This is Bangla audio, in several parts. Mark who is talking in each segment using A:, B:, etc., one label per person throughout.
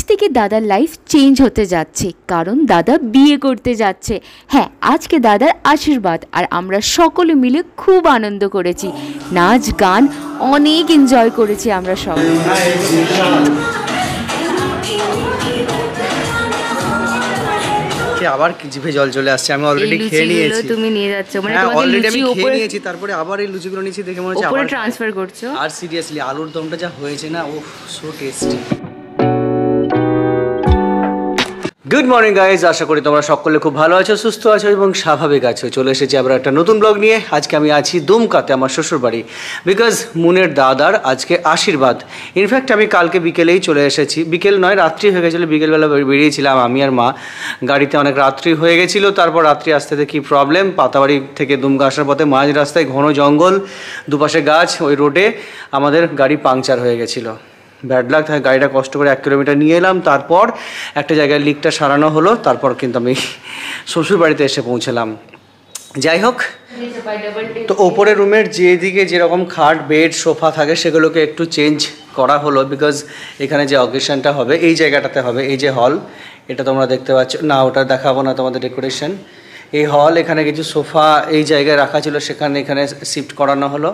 A: থেকে দাদার লাইফ চেঞ্জ হতে যাচ্ছে, কারণ দাদা বিয়ে করতে যাচ্ছে। হ্যাঁ, আজকে দাদার আশীর্বাদ, আর আমরা সকলে মিলে খুব আনন্দ করেছি, নাচ গান অনেক এনজয় করেছি আমরা সবাই।
B: আবার জিভে জল চলে আসছে। আমি অলরেডি খেয়ে নিয়েছি।
A: তুমি নিয়ে যাচ্ছ মানে
B: অলরেডি আমি খেয়ে নিয়েছি, তারপরে আবার এই লুচিগুলো নিয়েছি দেখে মনে হচ্ছে
A: আবার ট্রান্সফার করছো।
B: আর সিরিয়াসলি আলুর দমটা যা হয়েছে না, oh so tasty. Good morning guys, আশা করি তোমরা সকলে খুব ভালো আছো, সুস্থ আছো এবং স্বাভাবিক আছো। চলে এসেছি আবার একটা নতুন ব্লগ নিয়ে। আজকে আমি আছি দুমকাতে, আমার শ্বশুরবাড়ি, বিকজ মুনের দাদার আজকে আশীর্বাদ। ইনফ্যাক্ট আমি কালকে বিকেলেই চলে এসেছি, বিকেল নয় রাত্রি হয়ে গেছিলো, বিকেলবেলা বেরিয়েছিলাম আমি আর মা, গাড়িতে অনেক রাত্রি হয়ে গেছিলো। তারপর রাত্রি আসতে কী প্রবলেম, পাতাবাড়ি থেকে দুমকা আসার পথে মাঝ রাস্তায় ঘন জঙ্গল, দুপাশে গাছ, ওই রোডে আমাদের গাড়ি পাংচার হয়ে গেছিলো। ব্যাড লাক, তাই গাড়িটা কষ্ট করে 1 কিলোমিটার নিয়ে এলাম, তারপর একটা জায়গায় লিকটা সারানো হলো, তারপর কিন্তু আমি শ্বশুরবাড়িতে এসে পৌঁছলাম। যাই হোক, তো ওপরের রুমের যেদিকে যেরকম খাট, বেড, সোফা থাকে সেগুলোকে একটু চেঞ্জ করা হলো, বিকজ এখানে যে অকেশনটা হবে এই জায়গাটাতে হবে। এই যে হল, এটা তোমরা দেখতে পাচ্ছ না, ওটা দেখাবো না তোমাদের ডেকোরেশন। এই হল, এখানে কিছু সোফা এই জায়গায় রাখা ছিল, সেখানে এখানে শিফট করানো হলো।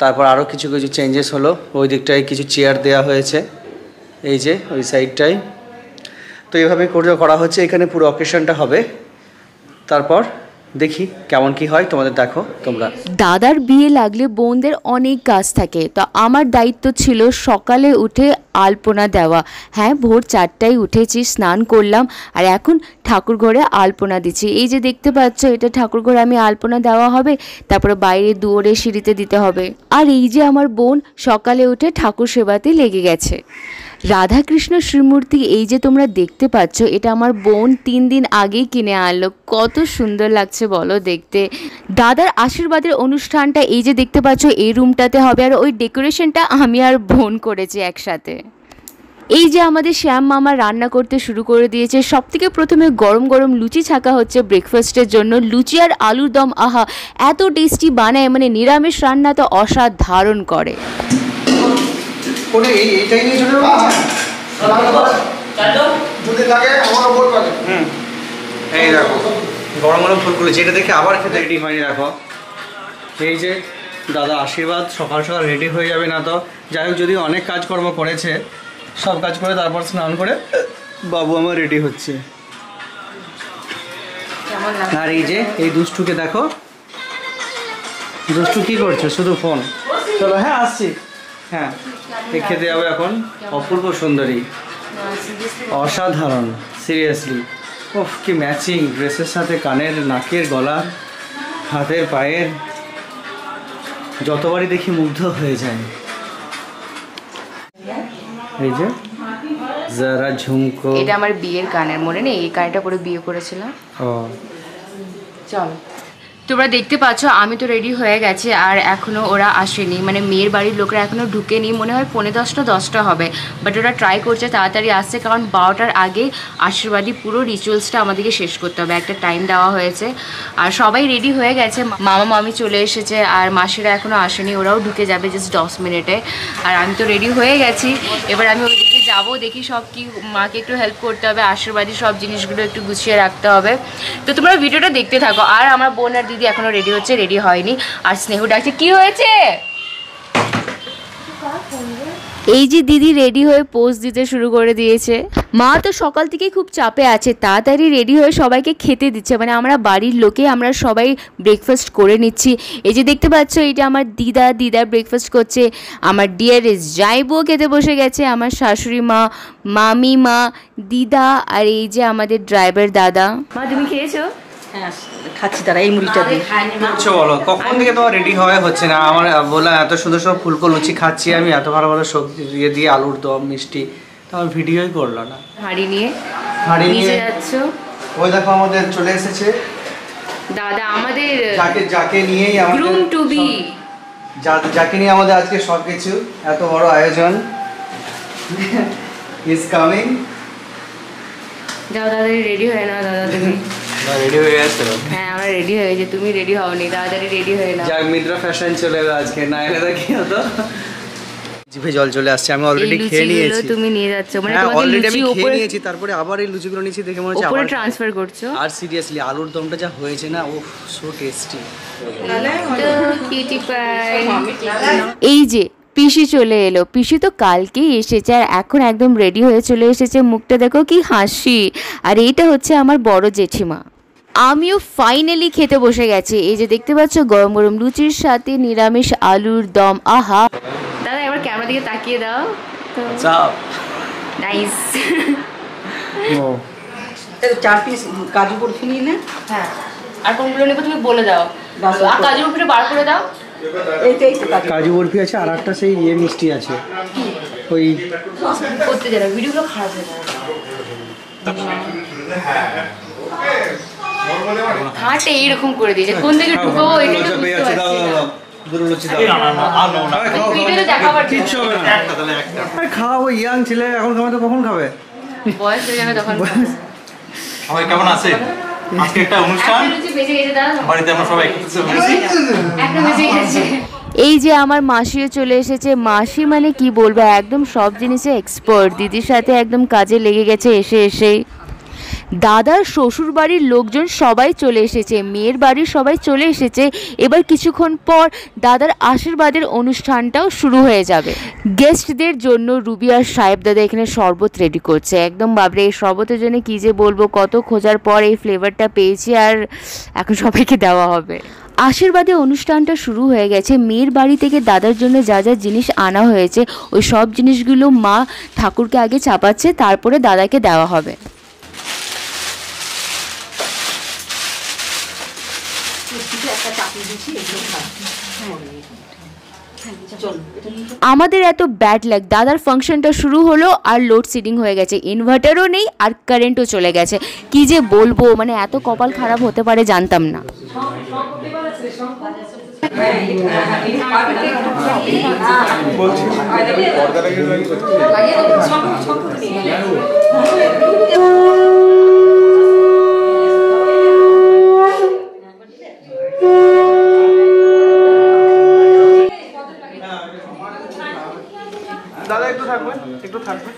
B: তারপর আরও কিছু কিছু চেঞ্জেস হলো, ওই দিকটায় কিছু চেয়ার দেওয়া হয়েছে, এই যে ওই সাইডটায়। তো এইভাবে করা হচ্ছে, এখানে পুরো অকেশনটা হবে। তারপর দেখি কেমন কি হয়, তোমাদের দেখো তোমরা।
A: দাদার বিয়ে লাগলে বোনদের অনেক কাজ থাকে, তো আমার দায়িত্ব ছিল সকালে উঠে আলপনা দেওয়া। হ্যাঁ, ভোর 4টায় উঠেছি, স্নান করলাম, আর এখন ঠাকুর ঘরে আলপনা দিচ্ছি। এই যে দেখতে পাচ্ছ, এটা ঠাকুর ঘরে আমি আলপনা দেওয়া হবে, তারপরে বাইরে দুয়ারে সিঁড়িতে দিতে হবে। আর এই যে আমার বোন সকালে উঠে ঠাকুর সেবাতে লেগে গেছে। রাধাকৃষ্ণ শ্রীমূর্তি এই যে তোমরা দেখতে পাচ্ছ, এটা আমার বোন 3 দিন আগেই কিনে আনলো। কত সুন্দর লাগছে বলো দেখতে। দাদার আশীর্বাদের অনুষ্ঠানটা এই যে দেখতে পাচ্ছ এই রুমটাতে হবে, আর ওই ডেকোরেশনটা আমি আর বোন করেছি একসাথে। এই যে আমাদের শ্যাম মামা রান্না করতে শুরু করে দিয়েছে। সবথেকে প্রথমে গরম গরম লুচি ছাকা হচ্ছে ব্রেকফাস্টের জন্য। লুচি আর আলুর দম, আহা এত টেস্টি বানায়, মানে নিরামিষ রান্না তো অসাধারণ করে।
B: এইটাই নিয়ে চলে এই দেখো গরম গরম ফুলগুলো, যেটা দেখে আবার খেতে রেডি হয়নি। দেখো এই যে দাদা আশীর্বাদ, সকাল সকাল রেডি হয়ে যাবে না তো। যাই হোক, যদি অনেক কাজকর্ম করেছে, সব কাজ করে তারপর স্নান করে বাবু আমার রেডি হচ্ছে। আর এই যে এই দুষ্টুকে দেখো, দুষ্টু কি করছে, শুধু ফোন। চলো হ্যাঁ আসছি, হ্যাঁ খেতে যাবো এখন। অপূর্ব সুন্দরী, অসাধারণ, সিরিয়াসলি। ওফ কি ম্যাচিং ড্রেসের সাথে, কানের, নাকের, গলার, হাতের, পায়ের, যতবারই দেখি মুগ্ধ হয়ে যায়। এই যে যারা ঝুমকো,
A: এটা আমার বিয়ের কানের, মনে নেই এই কানেরটা পরে বিয়ে করেছিলাম।
B: ও
A: চল, তোমরা দেখতে পাচ্ছ আমি তো রেডি হয়ে গেছি, আর এখনও ওরা আসেনি, মানে মেয়ের বাড়ির লোকরা এখনও ঢুকেনি। মনে হয় 9:45 হবে, বাট ওরা ট্রাই করছে তাড়াতাড়ি আসছে, কারণ 12টার আগে আশীর্বাদী পুরো রিচুয়ালসটা আমাদেরকে শেষ করতে হবে, একটা টাইম দেওয়া হয়েছে। আর সবাই রেডি হয়ে গেছে, মামা মামি চলে এসেছে, আর মাসিরা এখনও আসেনি, ওরাও ঢুকে যাবে জাস্ট 10 মিনিটে। আর আমি তো রেডি হয়ে গেছি, এবার আমি ওইদিকে যাবো, দেখি সব কি, মাকে একটু হেল্প করতে হবে, আশীর্বাদী সব জিনিসগুলো একটু গুছিয়ে রাখতে হবে। তো তোমরা ভিডিওটা দেখতে থাকো। আর আমার বোন আর দিদি এখনো রেডি হচ্ছে, রেডি হয়নি। আর স্নেহ ডাকছে, কি হয়েছে? এই যে দিদি রেডি হয়ে পোজ দিতে শুরু করে দিয়েছে। মা তো সকাল থেকেই খুব চাপে আছে, তাড়াতাড়ি রেডি হয়ে সবাইকে খেতে দিচ্ছে, মানে আমরা বাড়ির লোকে আমরা সবাই ব্রেকফাস্ট করে নিচ্ছি। এই যে দেখতে পাচ্ছ, এটা আমার দিদা ব্রেকফাস্ট করছে, আমার ডিয়ারেস্ট জাইবুও খেতে বসে গেছে, আমার শাশুড়ি মা, মামি মা, দিদা, আর এই যে আমাদের ড্রাইভার দাদা। মা তুমি খেয়েছো?
C: খাচ্ছি, তারা এই মুড়িটা দিয়ে।
B: বলো কখন থেকে তোমার রেডি হওয়া হচ্ছে না? আমার বললাম এত সুন্দর সুন্দর ফুলকো লুচি খাচ্ছি আমি, এত ভালো ভালো সবজি দিয়ে আলুর দম, মিষ্টি, তো আমার ভিডিওই করলো না।
A: হাঁড়ি নিয়ে যাচ্ছ,
B: ওই দেখো আমাদের চলে এসেছে
A: দাদা, আমাদের
B: যাকে নিয়েই
A: গ্রুম টু বি,
B: যাকে নিয়ে আমাদের আজকে সবকিছু, এত বড় আয়োজন ইজ কামিং।
A: যাও তাড়াতাড়ি রেডি হয়ে নাও দাদা, তুমি
B: রেডি হয়ে গেছে?
A: হ্যাঁ আমরা রেডি হয়ে গেছি, তুমি রেডি হওনি, তাড়াতাড়ি রেডি হয়ে নাও।
B: যাক মিত্রা ফ্যাশন চলে এলো আজকে, না এলে কি হতো। জিভে জল চলে আসছে। আমি অলরেডি খেয়ে নিয়েছি।
A: তুমি নিয়ে যাচ্ছ মানে
B: হ্যাঁ,
A: তোমাকে
B: অলরেডি
A: লুচি
B: আমি খেয়ে
A: উপরে
B: নিয়েছি, তারপরে আবার এই লুচিগুলো নিয়েছি, দেখে মনে হচ্ছে
A: উপরে
B: আবার
A: ট্রান্সফার করছো।
B: আর সিরিয়াসলি আলুর দমটা যা হয়েছে না, ওহ সো টেস্টি।
A: এই যে পিসি চলে এলো, পিসি তো কালকেই এসেছে আর এখন একদম রেডি হয়ে চলে এসেছে, মুখটা দেখো কি হাসি। আর এইটা হচ্ছে আমার বড় জেঠিমা। আমিও ফাইনালি খেতে বসে গেছি। এই যে দেখতে পাচ্ছ গরম গরম লুচির সাথে নিরামিষ আলুর দম। আহা দাদা এবার ক্যামেরা দিকে তাকিয়ে দাও তো। নাইস।
C: 4 পিস কাজু বরফি নিয়ে নে।
A: হ্যাঁ আর কোনগুলো নেবো তুমি বলে দাও। কাজু বরফিটা বার করে দাও।
C: এইটাই তো
B: কাজু বরফি আছে আর একটা সেই ইয়ে মিষ্টি আছে, ওই
A: করতে যাবে ভিডিওগুলো খারাপ হয়ে যাবে। হাটে এইরকম করে দিয়েছে, কোন দিকে ঢুকবো এটা তো বুঝতে পারছি না। ভিডিওতে দেখাবার
B: খাওয়াবো, ইয়াং ছেলে এখন খাবে তো কখন খাবে?
A: বয়স হয়ে যাবে তখন।
D: সবাই কেমন আছে? আজকে একটা অনুষ্ঠান, বাড়িতে আমরা সবাই
A: এই যে আমার মাসিও চলে এসেছে। মাসি মানে কি বলবো, একদম সব জিনিসে এক্সপার্ট। দিদির সাথে একদম কাজে লেগে গেছে এসে এসেই। দাদার শ্বশুর বাড়ির লোকজন সবাই চলে এসেছে, মেয়ের বাড়ির সবাই চলে এসেছে। এবার কিছুক্ষণ পর দাদার আশীর্বাদের অনুষ্ঠানটাও শুরু হয়ে যাবে। গেস্টদের জন্য রুবি আর সাহেব দাদা এখানে শরবত রেডি করছে। একদম বাবরে, এই শরবতের জন্য কী যে বলবো, কত খোঁজার পর এই ফ্লেভারটা পেয়েছি আর এখন সবাইকে দেওয়া হবে। আশীর্বাদে অনুষ্ঠানটা শুরু হয়ে গেছে। মেয়ের বাড়ি থেকে দাদার জন্য যা যা জিনিস আনা হয়েছে ওই সব জিনিসগুলো মা ঠাকুরকে আগে চাপাচ্ছে, তারপরে দাদাকে দেওয়া হবে। আমাদের এত ব্যাড লাগ, দাদার ফাংশনটা শুরু হলো আর লোডশেডিং হয়ে গেছে, ইনভার্টারও নেই আর কারেন্টও চলে গেছে। কি যে বলবো, মানে এত কপাল খারাপ হতে পারে জানতাম না।
B: দাদা একটু থাকবেন, একটু থাকবেন।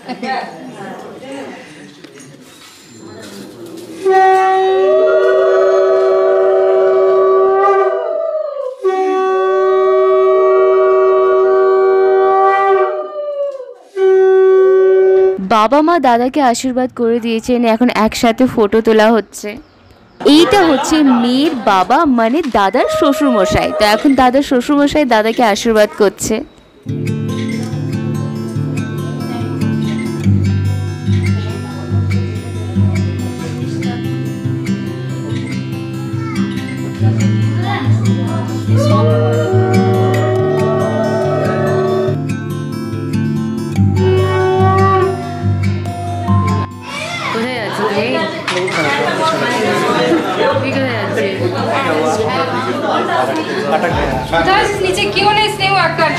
A: বাবা মা দাদাকে আশীর্বাদ করে দিয়েছেন, এখন একসাথে ফটো তোলা হচ্ছে। এইটা হচ্ছে মেয়ের বাবা মানে দাদার শ্বশুর মশাই। তো এখন দাদার শ্বশুর মশাই দাদাকে আশীর্বাদ করছে।
E: नीचे क्यों नहीं स्नेह आकर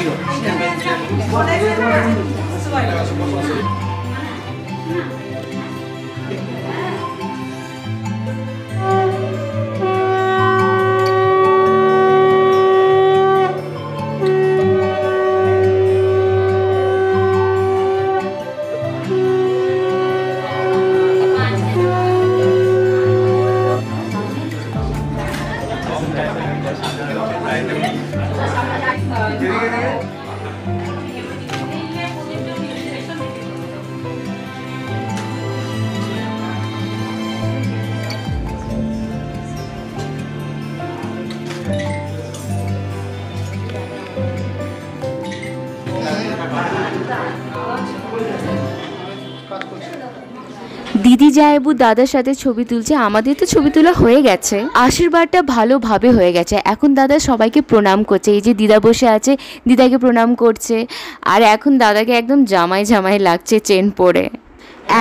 E: দিদি জায়েবু দাদার সাথে ছবি তুলছে। আমাদের তো ছবি তোলা হয়ে গেছে, আশীর্বাদটা ভালোভাবে হয়ে গেছে। এখন দাদা সবাইকে প্রণাম করছে। এই যে দিদা বসে আছে, দিদাকে প্রণাম করছে। আর এখন দাদাকে একদম জামাই জামাই লাগছে চেন পরে।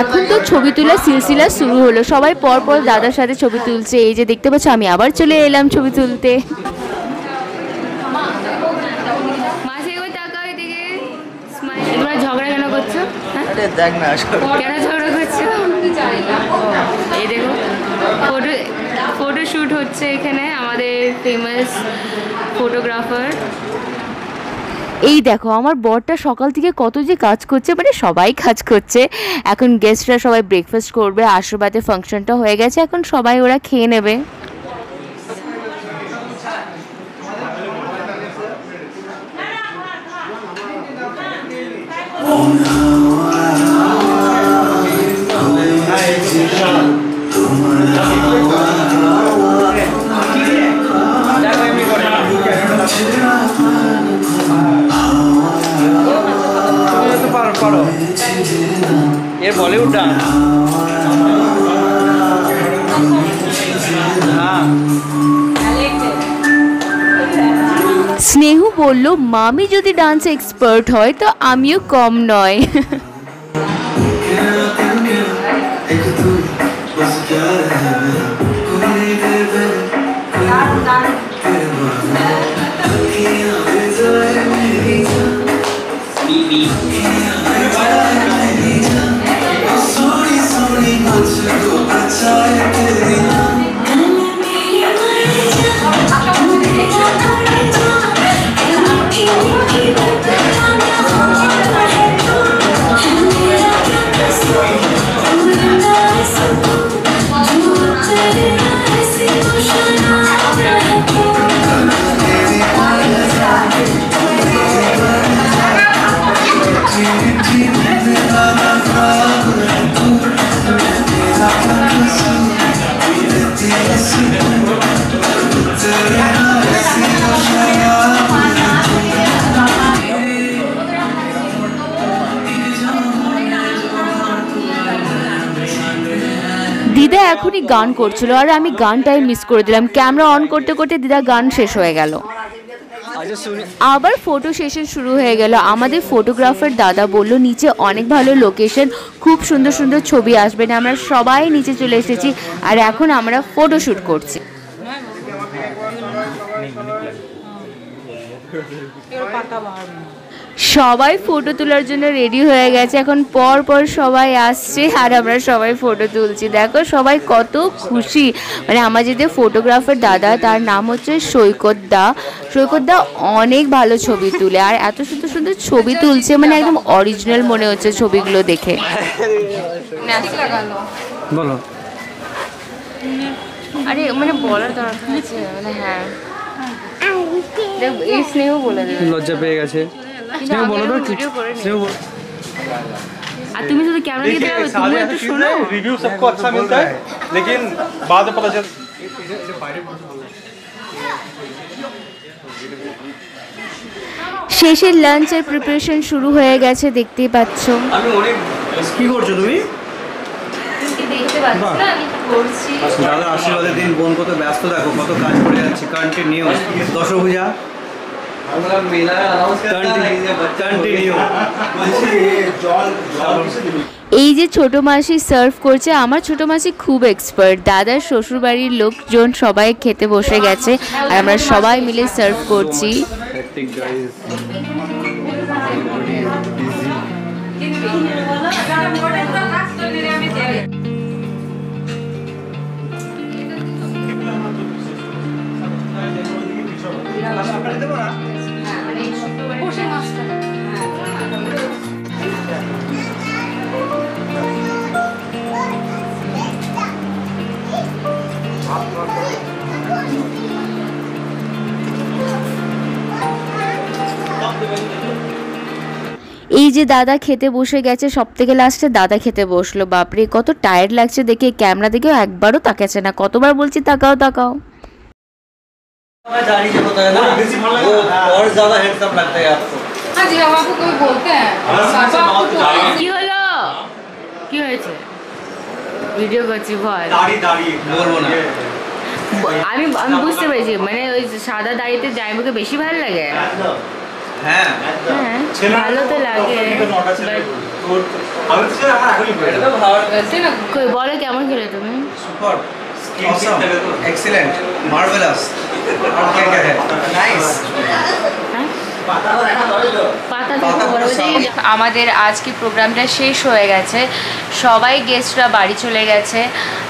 E: এখন তো ছবি তোলা সিলসিলা শুরু হলো, সবাই পরপর দাদার সাথে ছবি তুলছে। এই যে দেখতে পাচ্ছ আমি আবার চলে এলাম ছবি তুলতে। ঝগড়া কেন করছো?
B: দেখ না
A: কেন ঝগড়া করছো? এই দেখো ফটো শ্যুট হচ্ছে এখানে, আমাদের ফেমাস ফটোগ্রাফার
E: এই দেখো আমার বরটা সকাল থেকে কত যে কাজ করছে, মানে সবাই কাজ করছে। এখন গেস্টরা সবাই ব্রেকফাস্ট করবে, আশীর্বাদে ফাংশনটা হয়ে গেছে, এখন সবাই ওরা খেয়ে নেবে।
B: ये बॉलीवुड डांस हाँ
E: স্নেহু বলল মামি যদি ডান্স এক্সপার্ট হয় তো আমিও কম নয়। দিদা এখনই গান করছিল আর আমি গানটাই মিস করে দিলাম। ক্যামেরা অন করতে করতে দিদা গান শেষ হয়ে গেল। আবার ফটো সেশন শুরু হয়ে গেল। আমাদের ফটোগ্রাফার দাদা বলল নিচে অনেক ভালো লোকেশন, খুব সুন্দর সুন্দর ছবি আসবে না। আমরা সবাই নিচে চলে এসেছি আর এখন আমরা ফটো শ্যুট করছি। সবাই ফটো তোলার জন্য রেডি হয়ে গেছে, এখন পর পর সবাই আসছে আর আমরা সবাই ফটো তুলছি। দেখো সবাই কত খুশি, মানে আমার যেটা ফটোগ্রাফার দাদা তার নাম হচ্ছে সৈকত দা। সৈকত দা অনেক ভালো ছবি তুলে আর এত সুন্দর সুন্দর ছবি তুলছে, মানে একদম অরিজিনাল মনে হচ্ছে ছবিগুলো দেখে।
B: বলো
E: আরে মানে বলার দরকার আছে, মানে হ্যাঁ এই স্নেহ বলে দেবে,
B: লজ্জা পেয়ে গেছে। স্নেহ বলো তো, স্নেহ বলো।
E: আর তুমি যদি ক্যামেরা দিতে হবে তুমি একটু শোনো।
D: रिव्यू सबको अच्छा मिलता है लेकिन बाद में पता चल
E: শেষের লাঞ্চের প্রিপারেশন শুরু হয়ে গেছে, দেখতেই পাচ্ছ।
B: আমি অনেক কি করছো তুমি?
E: দেখতে পাচ্ছ আমি করছি।
B: দাদা আশীর্বাদের দিন, বোন কত ব্যস্ত, দেখো কত কাজ করে যাচ্ছে। কন্টিনিউ দশভূজা
E: এই যে ছোট মাসি সার্ভ করছে, আমার ছোট মাসি খুব এক্সপার্ট। দাদার শ্বশুরবাড়ির লোকজন সবাই খেতে বসে গেছে আর আমরা সবাই মিলে সার্ভ করছি। এই যে দাদা খেতে বসে গেছে, সব থেকে লাস্টে দাদা খেতে বসলো। বাপরে কত টায়ার্ড লাগছে দেখে, ক্যামেরা দেখেও একবারও তাকাচ্ছে না। কতবার বলছি তাকাও তাকাও।
B: और ज्यादा हैंडसम लगता है आपको।
C: हाँ जी, हम आपको कोई बोलते हैं
E: কি হলো, কি হয়েছে? ভিডিও করছি বল।
D: दाढ़ी
B: বলবো না।
E: আমি আমি বুঝতে পেরেছি, মানে ওই সাদা দাড়িতে জাইবুকে বেশি ভালো লাগে।
B: হ্যাঁ
E: হ্যাঁ ভালো তো লাগে।
C: वैसे ना
E: কই বলো কেমন খেলে তুমি?
B: सुपर ऑसम एक्सीलेंट मार्वेलस और क्या क्या है नाइस
E: পাতা দেখো বড়, ওই যে
A: আমাদের আজকে প্রোগ্রামটা শেষ হয়ে গেছে, সবাই গেস্টরা বাড়ি চলে গেছে।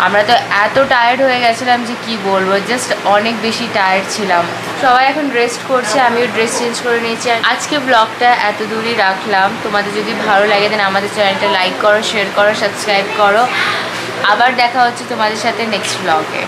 A: আমরা তো এত টায়ার্ড হয়ে গেছিলাম যে কি বলবো, জাস্ট অনেক বেশি টায়ার্ড ছিলাম। সবাই এখন রেস্ট করছে, আমিও ড্রেস চেঞ্জ করে নিয়েছি। আর আজকে ব্লগটা এত দূরই রাখলাম। তোমাদের যদি ভালো লাগে দেন আমাদের চ্যানেলটা লাইক করো, শেয়ার করো, সাবস্ক্রাইব করো। আবার দেখা হচ্ছে তোমাদের সাথে নেক্সট ব্লগে।